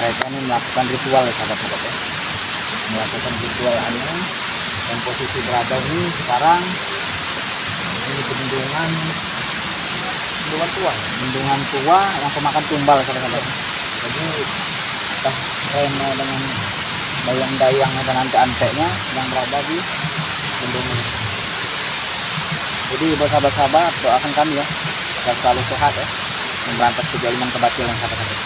mereka ini melakukan ritual ya sahabat-sahabat ya, melakukan ritual anu. Dan posisi berada ini sekarang ini bendungan tua yang pemakan tumbal sahabat-sahabat. Jadi kita reme dengan dayang-dayang dan ante-antenya yang berada di bendungan ini. Jadi buat sahabat-sahabat, doakan kami ya agar selalu sehat ya, memberantas kejaliman kebatilan sahabat-sahabat.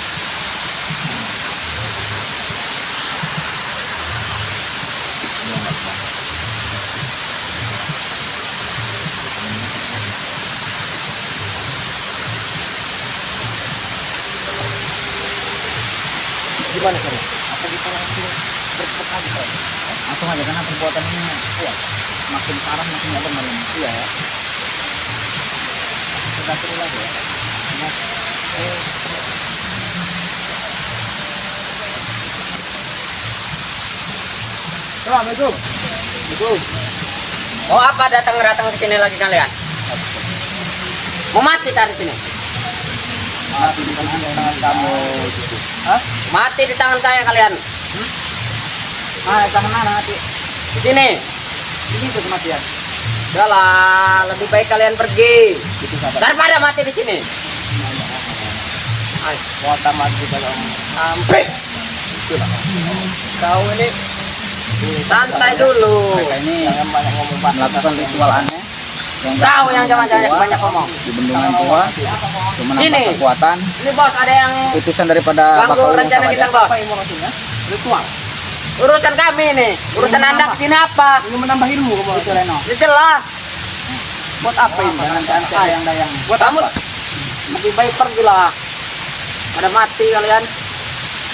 Gimana kan? Apa kita langsung berpekan? Langsung aja karena perbuatan ini ya, makin parah makin nggak benar. Iya ya. Kita terus lagi ya. Assalamualaikum. Assalamualaikum. Oh, apa datang ke sini lagi kalian? Mau mati di sini? Mati di tangan kamu. Hah? Mati di tangan saya kalian. Tangan mana mati? Di sini. Ini tuh kematian. Udahlah, lebih baik kalian pergi Itu sahabat. daripada mati di sini. Ay, kuota mati kalau Sampai. itulah. Kau ini santai dulu. Mereka ini melakukan ritual aneh. Kau yang jangan banyak ngomong. Di bendungan tua, cuma Sini. nampak kekuatan. Ini bos, ada yang Utusan daripada ganggu Bakaulung rencana sahabat kita ya. bos. Apa yang mau maksudnya? Ritual. Urusan kami nih. Urusan Ini anda apa? kesini apa? Ini menambah ilmu kamu itu Reno. Ini jelas. Buat apa ini? Ante dayang-dayang. Buat Kamu apa? lebih baik pergilah. Ada mati kalian.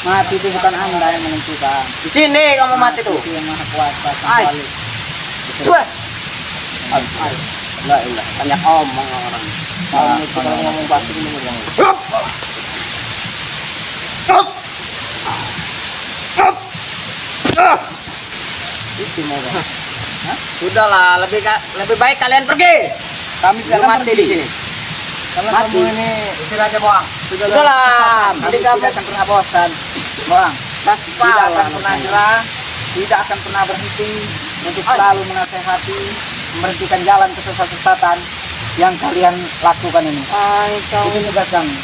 Mati itu bukan Anda yang menentukan. Di sini kamu mati tuh. Itu yang maha kuasa. Ay. Kembali. Cuek. La ilah. Banyak omong orang. Kamu itu kalau ngomong batu ini ngomong. Itu mau. Sudahlah, lebih baik kalian pergi. Kami Jangan mati di sini. Karena Mati. kamu ini istirahat aja, Bang. Sudahlah, Kami nanti tidak kamu akan pernah bosan, Bang. tas Tidak kepala. akan pernah nyerah, tidak akan pernah berhenti untuk Ay. selalu menasehati, memberhentikan jalan kesesatan yang kalian lakukan ini. Ay, kau Itu tugas kami.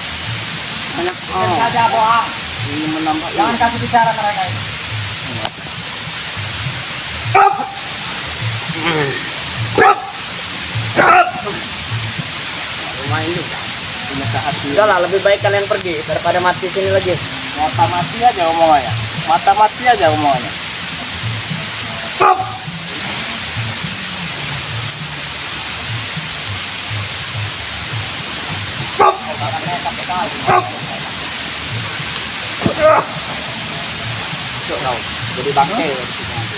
banyak Saja, Bang. Ini menambah. Jangan kasih bicara mereka ini. lumayan juga. Punya hati. Sudahlah, lebih baik kalian pergi daripada mati sini lagi. Mata mati aja omongannya. Mata mati aja omongannya. Jadi bangke.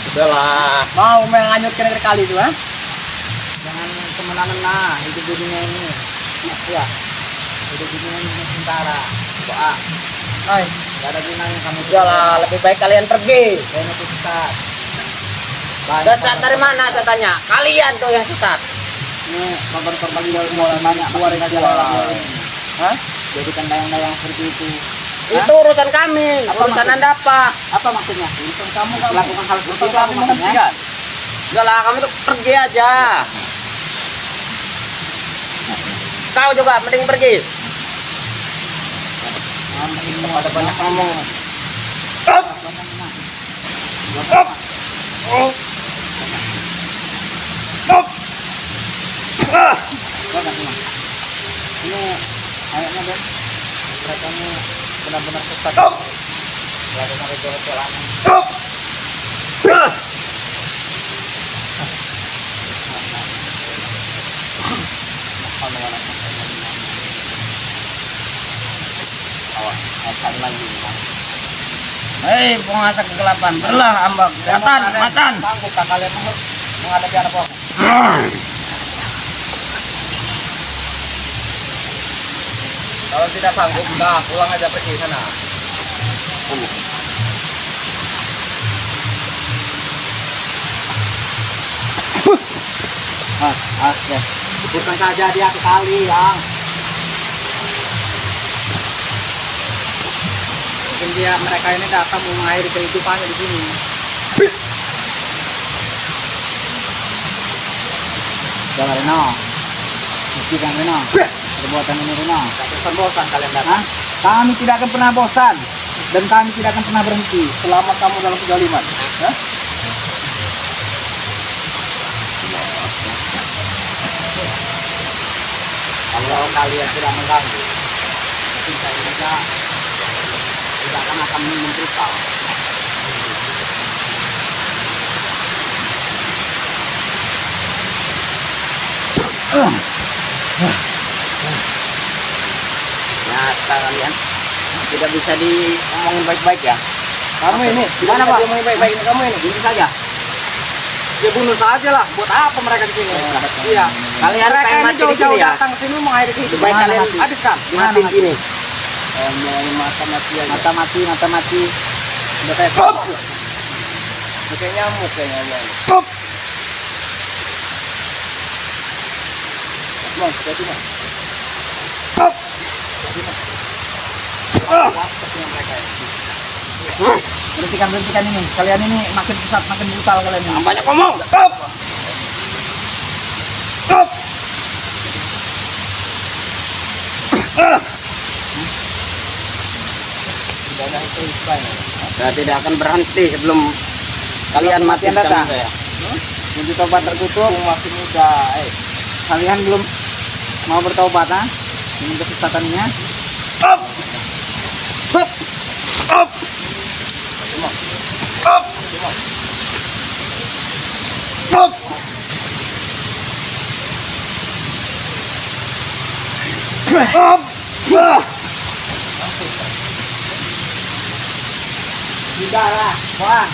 Sudahlah. Mau melanjutkan kali itu, ha? Jangan semena-mena hidup di dunia ini. Ya. Hidup di dunia ini sementara. Doa. Hai, Gak ada gunanya kamu. Sudahlah, lebih baik kalian pergi. kayaknya itu sesat. Sesat dari mana saya tanya? Kalian tuh yang sesat. Ini korban-korban mau banyak keluar aja lah. Hah? Jadikan dayang-dayang seperti itu. Itu urusan kami. Apa Urusan maksudnya? Anda apa? Apa maksudnya? Urusan kamu melakukan hal seperti itu. Kami menghentikan. Udahlah, kamu tuh pergi aja. Kau juga mending pergi. Pada banyak ngomong. Ini kayaknya Ben, mereka ini benar-benar sesat. Melakukan ritual aneh. Akan lagi. Hei, penguasa kegelapan, berlah ambak. Macan. Sanggup tak kalian menghadapi anak bohong? Kalau tidak sanggup, udah pulang aja pergi sana. Ya. Bukan saja dia sekali, yang Mungkin mereka ini datang mau mengakhiri kehidupannya di sini. Jangan Reno. Buktikan Reno. Perbuatan ini Reno. Tidak bosan kalian datang. Kami tidak akan pernah bosan dan kami tidak akan pernah berhenti selama kamu dalam kezaliman. Ya? Kalau kalian tidak mengganggu, mungkin saya juga tidak akan memberitahu. Nyata kalian tidak bisa diomongin baik-baik ya. Kamu ini Gimana Pak? Diomongin baik-baik ini kamu ini. Bunuh saja. Ya bunuh saja lah. Buat apa mereka di sini? Iya. Kalian mereka ini jauh-jauh datang ke sini mengakhiri kehidupan. Baik kalian habiskan. Mati Gini. mati aja. Mati. Udah kayak nyamuk kayaknya. Bang, jadi Bang. Berhentikan ini. Kalian ini makin pusat, makin brutal kalian ini. Banyak ngomong. Saya tidak akan berhenti sebelum kalian mati datang. saya. Pintu tobat tertutup. Masih muda. Kalian belum mau bertobat, ha? Ini kesesatannya. Up. Up. Up. Up. Up. Up. Sudahlah, wah.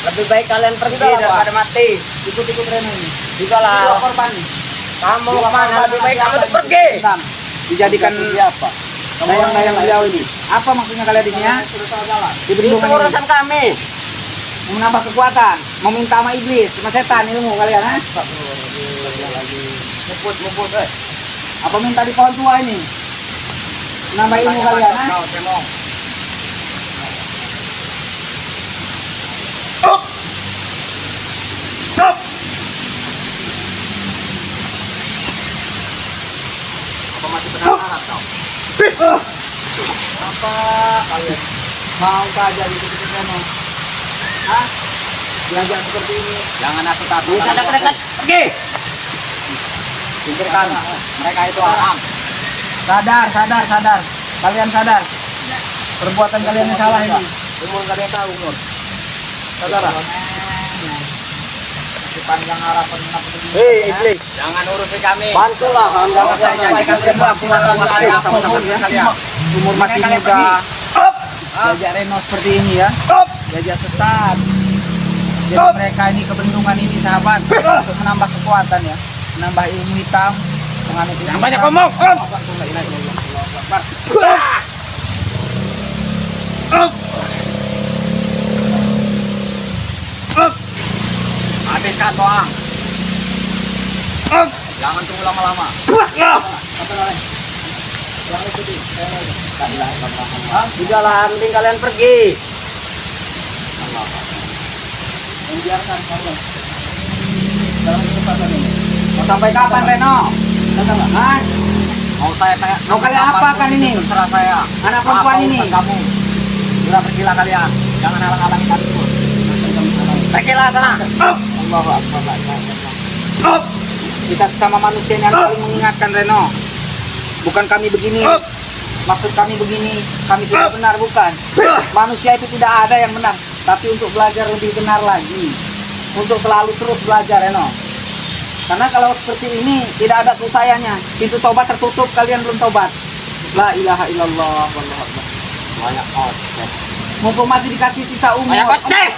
Lebih baik kalian pergi daripada mati. Ikut-ikut Reno ini. Sudahlah. Korban. Kamu mau kemana? Lebih baik kamu tuh pergi. Dijadikan apa? dayang-dayang beliau ini. Apa maksudnya kalian ini ya? Di Itu bendungan ini. urusan kami. Menambah kekuatan, meminta sama iblis, sama setan ilmu kalian, ha? Muput. Apa minta di pohon tua ini? Menambah ilmu kalian, ha? Up. Up. Apa masih penasaran kau? Apa kalian mau saja dikit-dikit Reno? Hah? Belajar seperti ini. Jangan aku takut. Bisa dekat-dekat. Pergi. Singkirkan. Mereka itu haram. Sadar. Kalian sadar. Perbuatan kalian yang salah ini. Umur kalian tahu umur. Saudara. Sepanjang harapan Hei iblis, jangan urusi kami. bantulah anda. Saya jadikan kedua kalian sama-sama kalian. Umur masih Kalian muda. pergi. Diajak Reno seperti ini ya. Diajak sesat. Jadi mereka ini kebendungan ini sahabat untuk menambah kekuatan ya, menambah ilmu hitam, menganut ilmu Jangan banyak hitam. ngomong. Habiskan doang. Jangan tunggu lama-lama. Sudahlah, mending kalian pergi. Membiarkan kalian dalam kesempatan ini. Mau sampai kapan Reno? Hah? Mau saya tanya, Mau kalian apa kan ini? Terserah saya. Anak perempuan Apa ini? urusan kamu. Sudah pergilah kalian. Jangan halang-halangi kami terus. Pergilah sana. Allahu Akbar. La ilaha illallah. Kita sesama manusia yang saling mengingatkan Reno. Bukan kami begini. Maksud kami begini, kami sudah benar bukan. Manusia itu tidak ada yang benar, tapi untuk belajar lebih benar lagi. Untuk selalu terus belajar Reno. Karena kalau seperti ini tidak ada selesainya. Pintu tobat tertutup, kalian belum tobat. La ilaha illallah wallahu akbar. Banyak kocek. Mumpung masih dikasih sisa umur. Banyak kocek.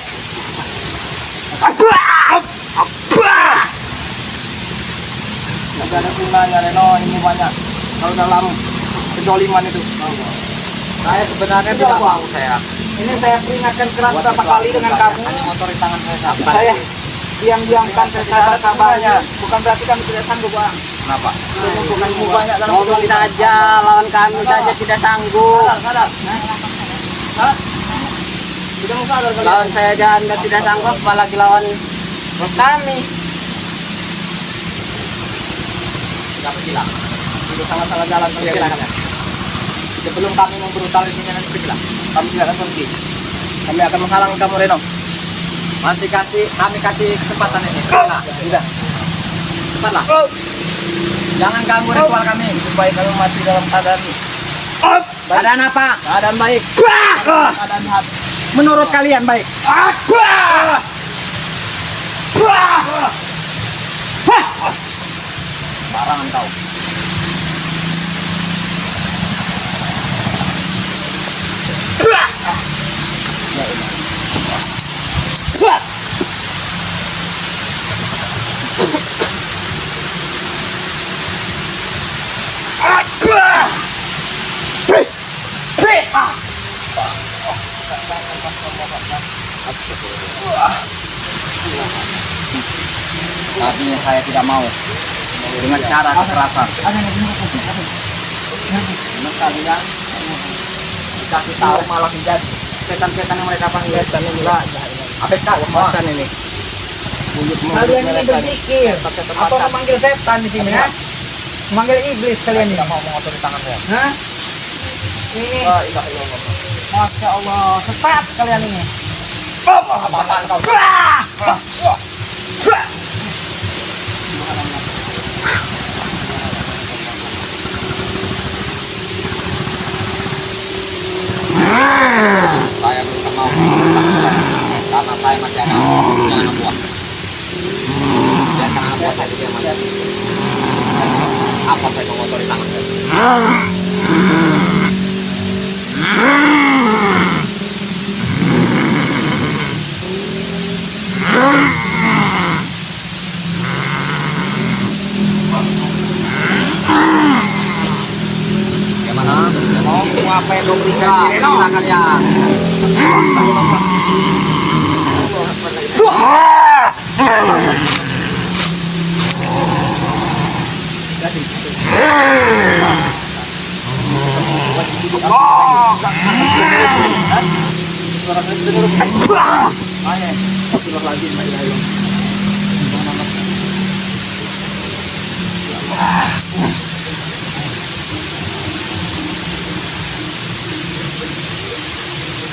Tidak ada gunanya Reno, ini banyak. Kalau dalam kejoliman itu. Saya sebenarnya tidak mau saya. Ini saya peringatkan keras berapa kali dengan kamu. Hanya motori tangan saya. Saya diam-diamkan, saya sabar-sabarnya. Bukan berarti kami tidak sanggup, Bang. Kenapa? Bukan banyak dalam Ngomong kejoliman. saja, lawan kami saja tidak sanggup. Sadar. Hah? Tidak mau sadar kalian. Lawan saya aja Anda tidak sanggup, apalagi lawan bos kami. Tidak pergilah. Itu salah-salah jalan kalian. Pergilah kalian. Sebelum kami membrutal di sini nanti pergilah. Kami tidak akan pergi. Kami akan menghalangi kamu Reno. Kami kasih kesempatan ini. Pergilah. Sudah. Cepatlah. Jangan ganggu ritual kami supaya kami mati dalam keadaan ini. Keadaan apa? Keadaan baik. Keadaan hati. Menurut kalian baik. Barangan kau. Artinya saya tidak mau dengan cara kekerasan. Dengan kalian dikasih tahu malah menjadi setan-setan yang mereka panggil setan ini. Apa kekuatan ini? Kalian ini berpikir apa memanggil setan di sini ya? Memanggil iblis kalian ini. Tidak mau mengotori tangannya. Hah? Ini Masya Allah, sesat kalian ini. Apaan kau? Saya bukan mau karena saya masih ada anak buah. Dan karena anak buah saya juga yang mati. Apa saya mengotori tangan saya? Gimana? Mau apa yang kau berikan diri kalian?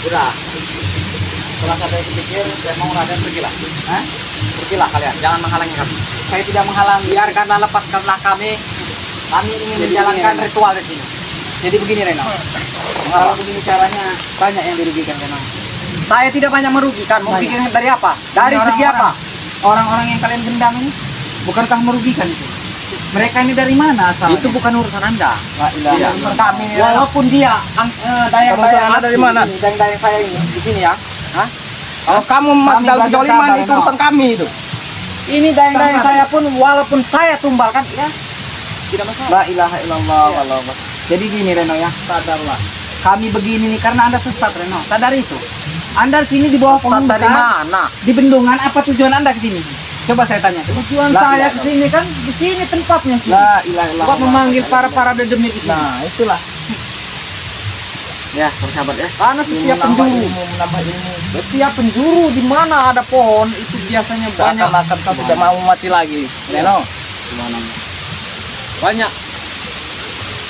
Sudah. Setelah saya pikir, saya mau Raden pergilah. Hah? Pergilah kalian, jangan menghalangi kami. Saya tidak menghalangi. Biarkanlah, lepaskanlah kami. Kami ingin menjalankan ritual di sini. Jadi begini Reno. Kalau begini caranya banyak yang dirugikan Reno. Saya tidak banyak merugikan. Mau Banyak. bikin dari apa? Dari Ini segi apa? Orang-orang yang kalian dendam ini bukankah merugikan itu? Mereka ini dari mana asalnya? Itu bukan urusan Anda. La ilaha Iya. illallah. Kami walaupun dia dayang Kamu saya dari mana? dayang saya ini di sini ya. Hah? Kalau kamu Kami masih dalam belajar kezaliman sabar, itu Reno. urusan kami itu. Ini dayang-dayang Sama. saya pun walaupun saya tumbalkan ya tidak masalah. La ilaha illallah Iya. wallah. Jadi gini Reno ya, sadarlah. Kami begini nih karena Anda sesat Reno. Sadar itu. Anda sini di bawah Sesat dari pemerintah, mana? di bendungan, apa tujuan Anda ke sini? Coba saya tanya. Tujuan La saya ilaha ke sini kan di sini tempatnya sih. La ilaha illallah. Buat memanggil para dedemit di sini. Nah, itulah. Ya, bersahabat ya. Karena setiap Menambah penjuru, ilmu, menambah ilmu. setiap penjuru di mana ada pohon itu biasanya banyak. Seakan-akan kau tidak mau mati lagi. Reno. Banyak.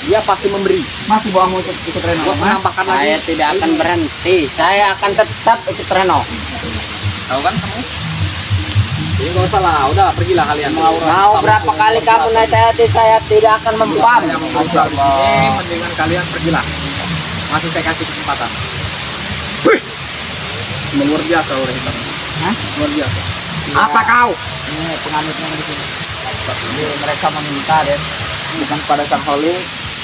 Dia pasti memberi. Masih bawa mau ikut Reno. Buat menambahkan lagi. Saya tidak akan berhenti. Saya akan tetap ikut Reno. Tahu kan kamu? Jadi nggak usah lah, udah pergilah kalian. Mau berapa kali kamu nasihati saya tidak akan mempan. Yang membesar di sini, mendingan kalian pergilah. Masih saya kasih kesempatan. Luar biasa orang hitam. Hah? Luar biasa. Apa kau? Ini penganutnya di sini. Jadi mereka meminta dan bukan pada sang holy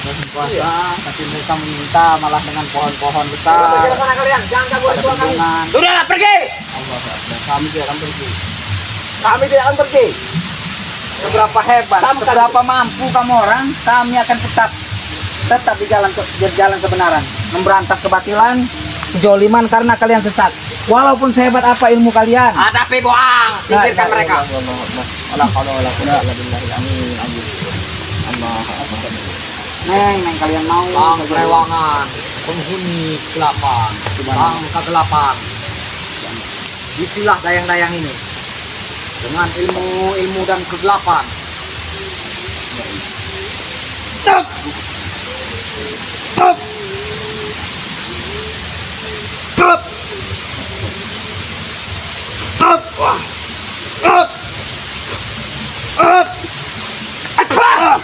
musim puasa, tapi mereka meminta malah dengan pohon-pohon besar. Pergi ke sana kalian, jangan ganggu Pada ritual kami. bendungan. Sudahlah pergi. Allah Akbar. Kami tidak akan pergi. Kami tidak akan pergi. Seberapa hebat, seberapa mampu kamu orang, kami akan tetap di jalan kebenaran, memberantas kebatilan, kejoliman karena kalian sesat. Walaupun sehebat apa ilmu kalian. Hadapi bohong, singkirkan mereka. Neng kalian mau Bang, kerewangan. penghuni kegelapan, sang kegelapan. Isilah dayang-dayang ini dengan ilmu dan kegelapan. Stop! Stop! Stop! Stop! Stop! Stop!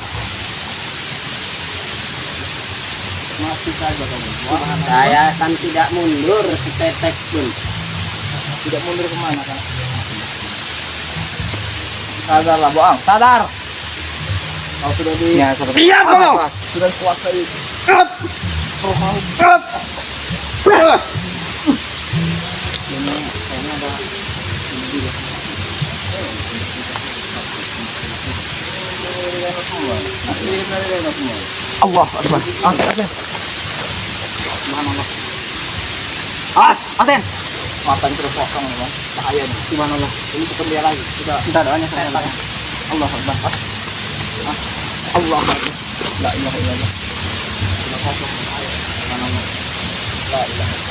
Masih saja kamu. Saya kan tidak mundur setetek pun. Tidak mundur kemana kan? Sadarlah, Boang. Sadar. Kau sudah di Ya, seperti Iya, kamu. sudah kuasai. Up! Up! Ini kayaknya ada ini juga. Allah Akbar. Aten. Subhanallah. Aten. Makan terus kosong ya, Bang. Bahaya nih. Subhanallah. Ini ketemu dia lagi. Sudah. Entar doanya saya Tanya. Allah Akbar. Allah Akbar. La ilaha illallah. Sudah kosong. Bahaya. Subhanallah. La ilaha illallah.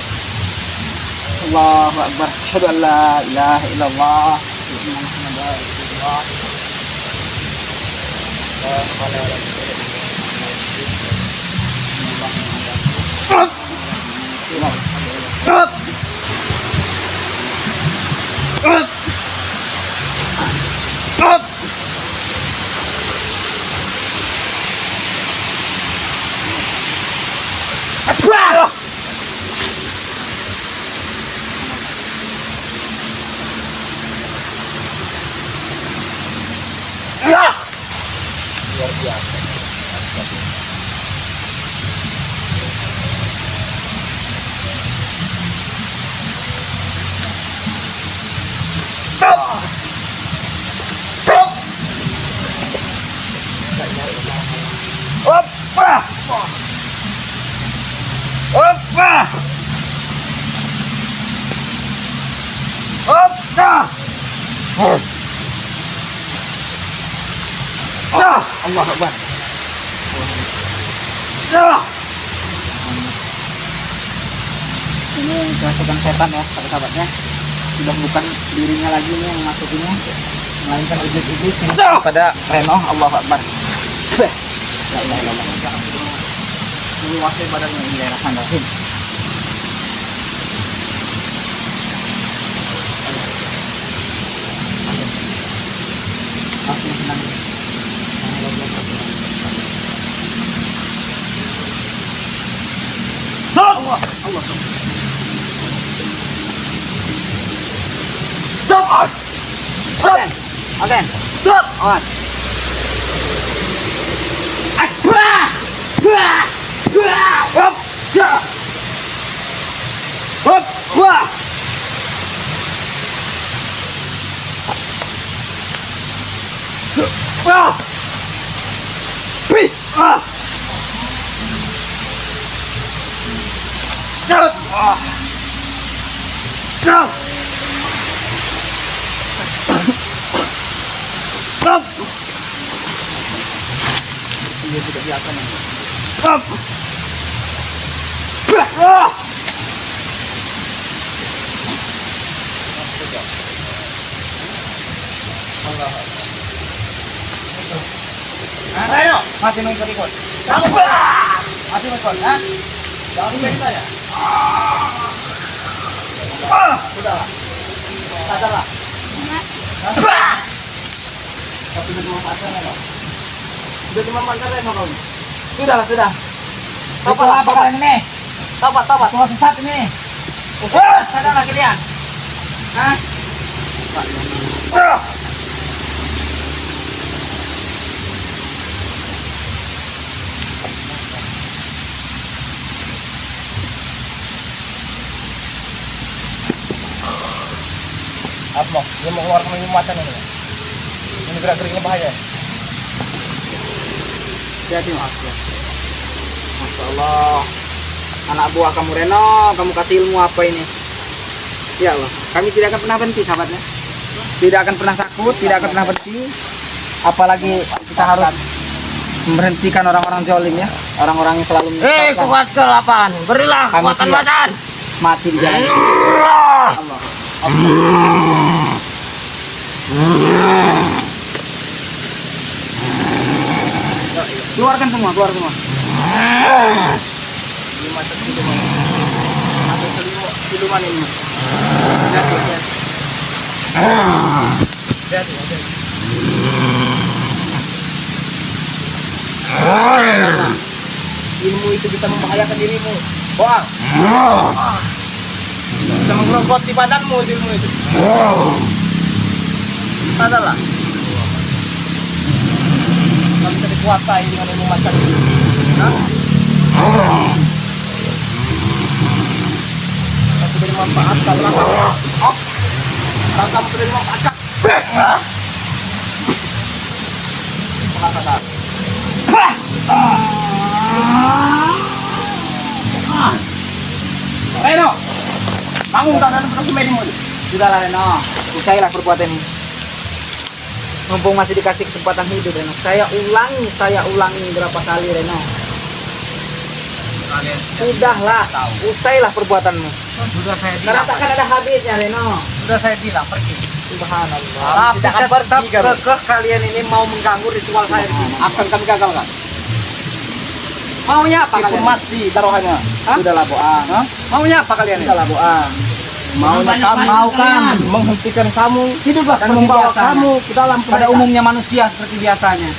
Allahu Akbar. Asyhadu an la ilaha illallah. Muhammadur Rasulullah. Luar biasa. Opa! Opa! Opa! Allah Akbar. Ini kerasukan setan ya, sahabat-sahabatnya. Sudah bukan dirinya lagi nih yang masukinya, melainkan iblis-iblis yang pada Reno. Allah Akbar. La ilaha illallah. Menguasai badannya. Bismillahirrahmanirrahim. Masih senang. Allah, Allah. Stop! Stop! Aten. Stop! On. Hop! Ya! Hop! Wah! Ah! Pi! Ah! Jangan! Ah! Jangan! Stop! Ini tidak biasa nih. Stop! Ah! Ayo, masih mau ikut-ikut. Kamu masih mau ikut, ha? Jangan bikin saya. Sudahlah. Sadarlah. Tapi sudah memanfaatkan Reno. Sudah memanfaatkan Reno kamu. Sudahlah, sudah. Topat apa kalian ini? Topat. Tua sesat ini. Sadarlah kalian. Hah? Apa? Dia mau keluar kembali macan ini. Ini gerak-geriknya bahaya. Jadi maaf ya. Masya Allah. Anak buah kamu Reno, kamu kasih ilmu apa ini? Ya Allah, kami tidak akan pernah berhenti sahabatnya. Tidak akan pernah takut, tidak akan pernah berhenti. Apalagi kita harus memberhentikan orang-orang zolim ya, orang-orang yang selalu menyesatkan. kuat ke-8. Berilah Kami kekuatan siap. badan. Mati di jalan. Keluarkan semua, keluar semua. Siluman ini. Ilmu itu bisa membahayakan dirimu. Boang. Bisa menggerogoti badanmu ilmu itu. Sadarlah. Kamu bisa dikuasai dengan ilmu macam ini. Hah? Kau sudah dimanfaatkan rasa. Oh. Rasa sudah dimanfaatkan. Mengatakan. Reno, bangun kau dalam proses medimu. Sudahlah Reno, usailah perbuatan ini. Mumpung masih dikasih kesempatan hidup Reno. Saya ulangi berapa kali Reno. Sudahlah, usailah perbuatanmu. Sudah saya Karena bilang. takkan ada habisnya Reno. Sudah saya bilang pergi. Subhanallah. Tapi tetap kalian ini mau mengganggu ritual saya ini. Akan kami gagalkan. Maunya apa kalian? Mati taruhannya. Sudahlah Boang. Hah? Maunya apa kalian ini? Sudahlah Boang. Maunya kami Mau kami menghentikan kamu hiduplah dan seperti membawa biasanya. kamu ke dalam Pada kebaikan. umumnya manusia seperti biasanya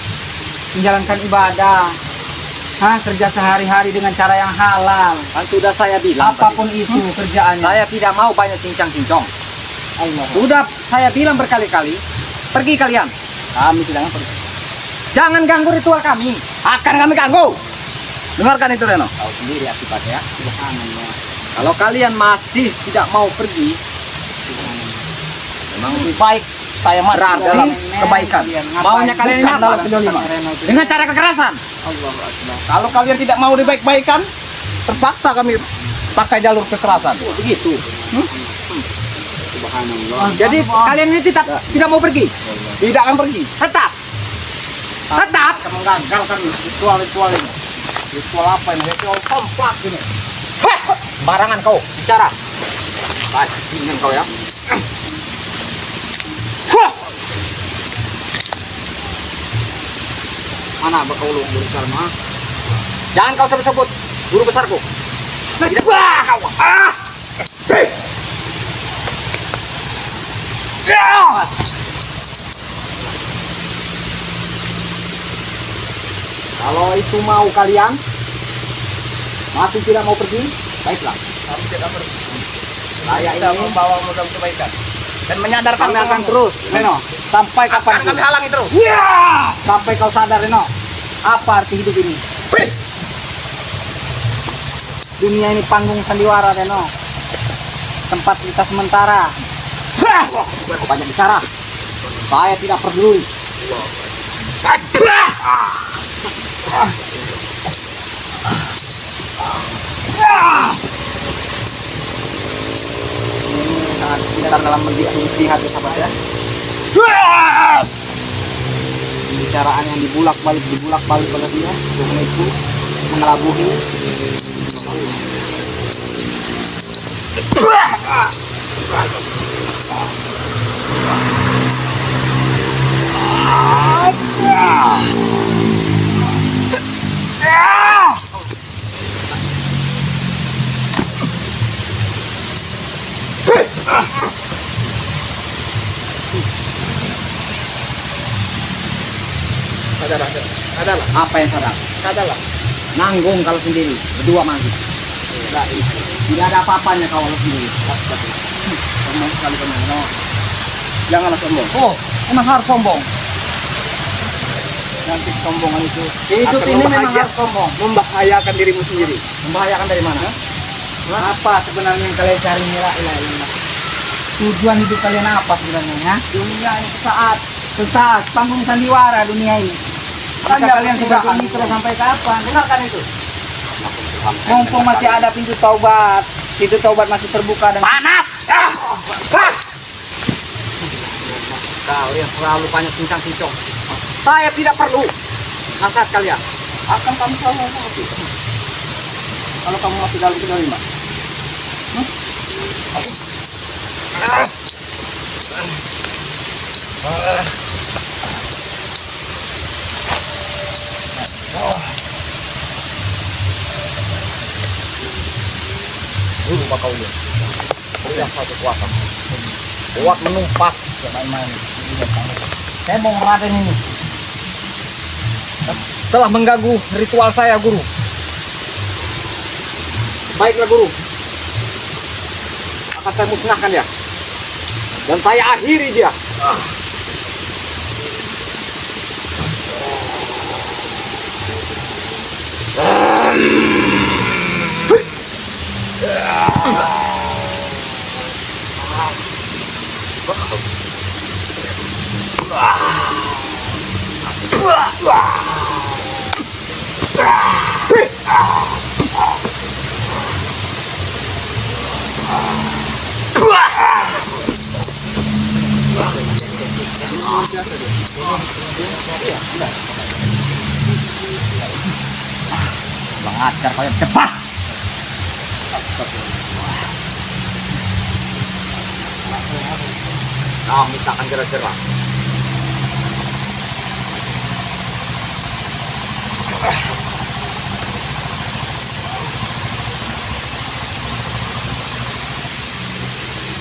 menjalankan ibadah, kerja sehari-hari dengan cara yang halal. Kan sudah saya bilang. Apapun itu kerjaannya. Saya tidak mau banyak cincang-cincong. Allah. Sudah saya bilang berkali-kali, pergi kalian. Kami tidak pergi. Jangan ganggu ritual kami. Akan kami ganggu. Dengarkan itu Reno. Tahu sendiri akibatnya. Subhanallah. Kalau kalian masih tidak mau pergi, memang lebih baik saya mati dalam kebaikan. Maunya kalian ini apa? Dengan cara kekerasan. Allah Akbar. Kalau kalian tidak mau dibaik-baikan, terpaksa kami pakai jalur kekerasan. Begitu. Subhanallah. Jadi kalian ini tidak mau pergi. Tidak akan pergi. Tetap. Tetap. Akan menggagalkan ritual-ritual ini. Ritual apa ini? Ritual kompak ini. Barangan kau bicara. Bajingan kau ya. Mana bakal lu besar mah? Jangan kau sebut-sebut guru besarku. Tidak. Kalau itu mau kalian, masih tidak mau pergi, baiklah. Kami tidak pergi. Saya Bisa ini membawa modal kebaikan dan menyadarkan kami akan kamu. terus Reno sampai kapan Akan kami juga. halangi terus. Sampai kau sadar Reno apa arti hidup ini. Dunia ini panggung sandiwara Reno, tempat kita sementara. Kau banyak bicara. Saya tidak peduli. Ini sangat pintar dalam melihat ya sahabat ya. Pembicaraan yang dibulak-balik oleh dia, itu mengelabuhi. Sadarlah. Apa yang sadar? Sadarlah. Nanggung kalau sendiri, berdua mati. Tidak ada apa-apanya kalau sendiri. Sombong sekali kamu. No. Janganlah sombong. Oh, emang harus sombong. Nanti kesombongan itu Hidup akan ini memang membahayakan- harus sombong. membahayakan dirimu sendiri. Membahayakan dari mana? Apa sebenarnya yang kalian cari la ilaha illallah? Tujuan hidup kalian apa sebenarnya ya? Dunia ini Sesaat panggung sandiwara dunia ini. Maka Hanya kalian perkiraan sebagai mitra dunia. sampai kapan? Dengarkan itu. Mumpung Mumpung masih ada pintu taubat masih terbuka dan panas. Pas. Kalian selalu banyak cincang-cincong. Saya tidak perlu. Nasihat kalian, akan kamu selalu mati. Kalau kamu mati dalam kedolima. Dulu bakal dia. Yang satu kekuatan. Kuat menumpas. Main-main. Saya mau ngeraden ini. Telah mengganggu ritual saya, Guru. Baiklah, Guru. Akan saya musnahkan dia. Dan saya akhiri dia. Mengajar kau yang cepat. Nah, mintakan gerak-gerak.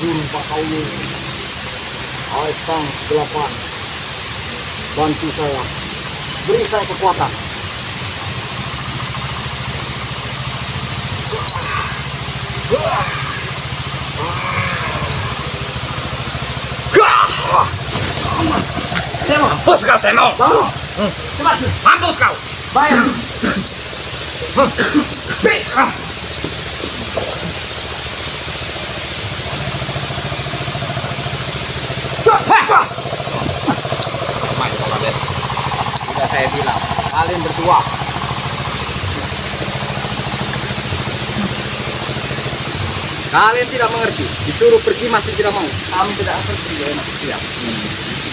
Guru Pak Kaulu, hai sang delapan, bantu saya, beri saya kekuatan. Mampus kau, Temo! Cepat! Mampus kau! Baik! Sudah saya bilang, kalian berdua kalian tidak mengerti, disuruh pergi masih tidak mau. Kami tidak akan pergi, enak siap.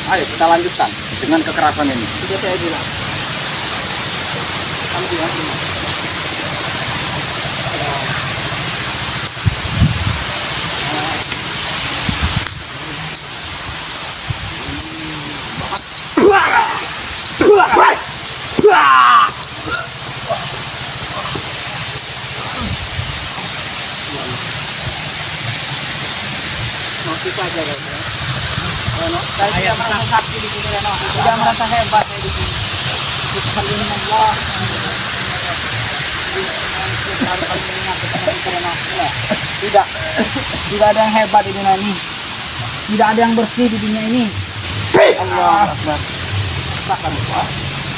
Ayo kita lanjutkan dengan kekerasan ini. Sudah saya bilang. Kami tidak terima. Masih saja guys. Saya merasa sakti di sini, Reno. Sudah merasa hebat saya di sini. Subhanallah. Tidak, tidak ada yang hebat di dunia ini. Tidak ada yang bersih di dunia ini. Allah Akbar.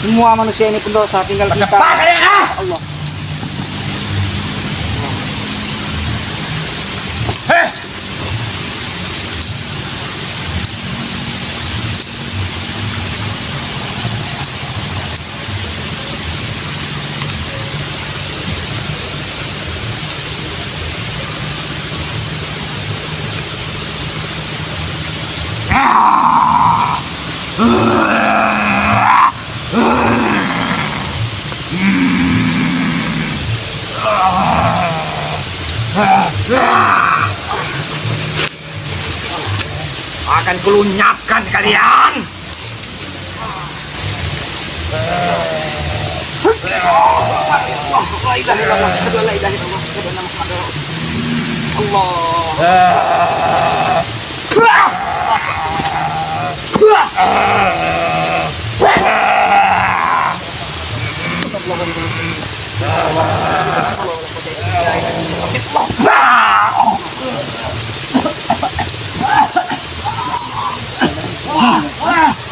Semua manusia ini pendosa, tinggal kita. Allah. Akan kulunyapkan kalian.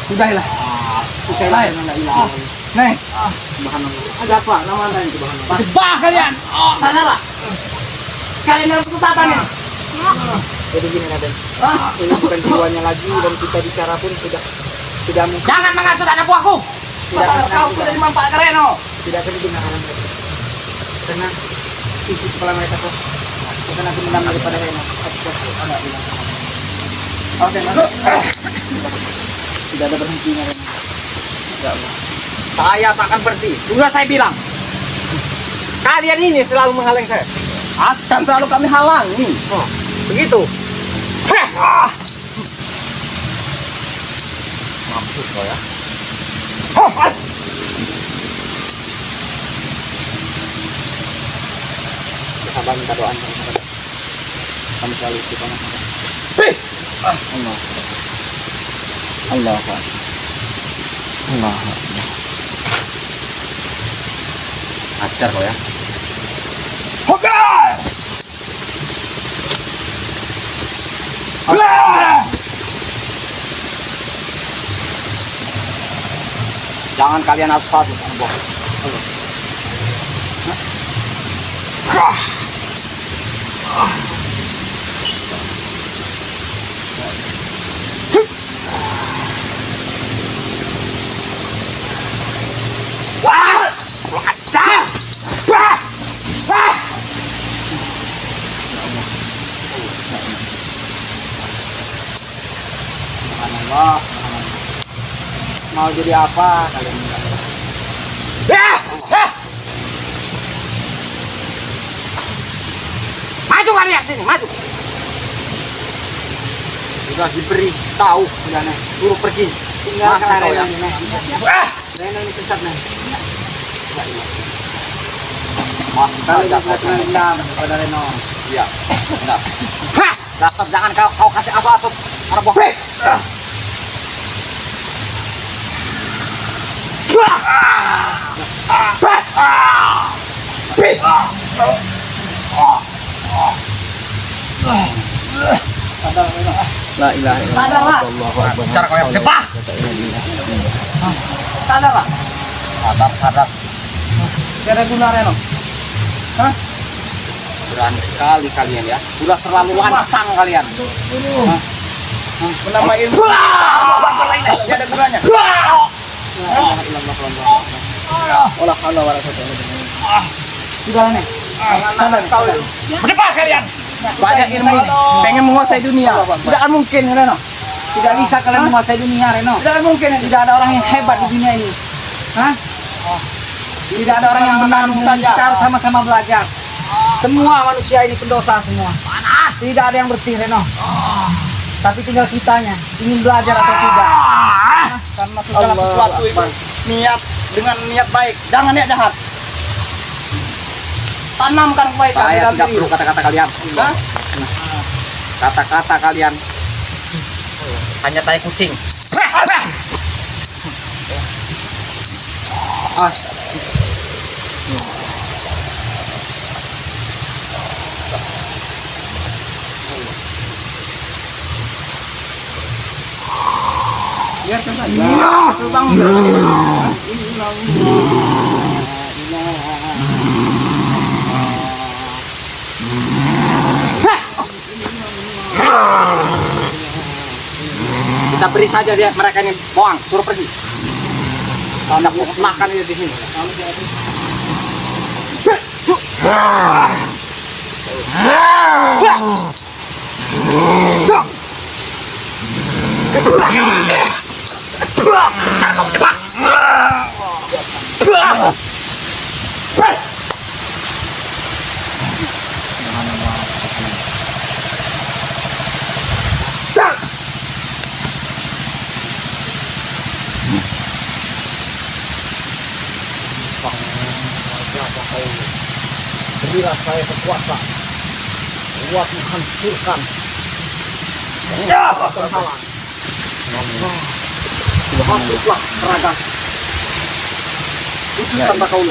Sudahlah. Nih. Ada apa? Nama anda itu bahan. Bah kalian. Sanalah. Kalian yang kesesatan ya. Jadi gini Raden. Ini bukan jiwanya lagi dan kita bicara pun sudah tidak mungkin. Jangan mengasut anak buahku. Kau sudah dimanfaatkan Reno. Tidak akan didengarkan mereka. Karena isi kepala mereka kok. Bukan aku menang daripada Reno. Oke, tidak ada berhentinya Reno. Ya Allah. Saya tak akan berhenti. Sudah saya bilang. Kalian ini selalu menghalangi saya. Akan selalu kami halangi. Begitu. Mampus kau ya. Sabar minta doa kami selalu kita Allah Allah Allah Ajar kau ya. Jangan kalian asal Subhanallah. Mau jadi apa kalian? Maju kalian sini, maju. Sudah diberi tahu bilangnya suruh pergi. Tinggalkan Masa kau Reno ya? ini. Reno ini sesat nih. Masih Kali saja kita kau. dendam kepada Reno. Iya, benar. Dasar jangan kau kasih asup-asup. Arboh. La ilaha Sadarlah. Cara kau yang cepah. Sadarlah. Sadar. Kira guna Reno. Berani sekali kalian ya. Sudah terlalu lancang kalian. Menambah ilmu. Tidak ada gunanya. Olah Allah Sudah nih. Sadar kau itu. Berdepan kalian. Banyak ilmu ini. Pengen menguasai dunia. Tidak akan mungkin Reno. Tidak bisa kalian menguasai dunia Reno. Tidak akan mungkin. Tidak ada orang yang hebat di dunia ini. Hah? Tidak ada orang yang benar saja. Kita harus sama-sama belajar. Semua manusia ini pendosa semua. Panas. Tidak ada yang bersih Reno. Tapi tinggal kitanya ingin belajar atau tidak. Karena segala sesuatu itu niat dengan niat baik. Jangan niat jahat. Tanamkan kebaikan Saya dalam tidak diri. perlu kata-kata kalian. Hah? Kata-kata kalian hanya tai kucing. Ah. Biarkan saja. Terbang. Kita beri saja dia mereka ini bohong, suruh pergi. Anda musnahkan dia di sini. Berilah saya kekuatan buat menghancurkan penghalang. Masuklah raga. Itu tanpa kau.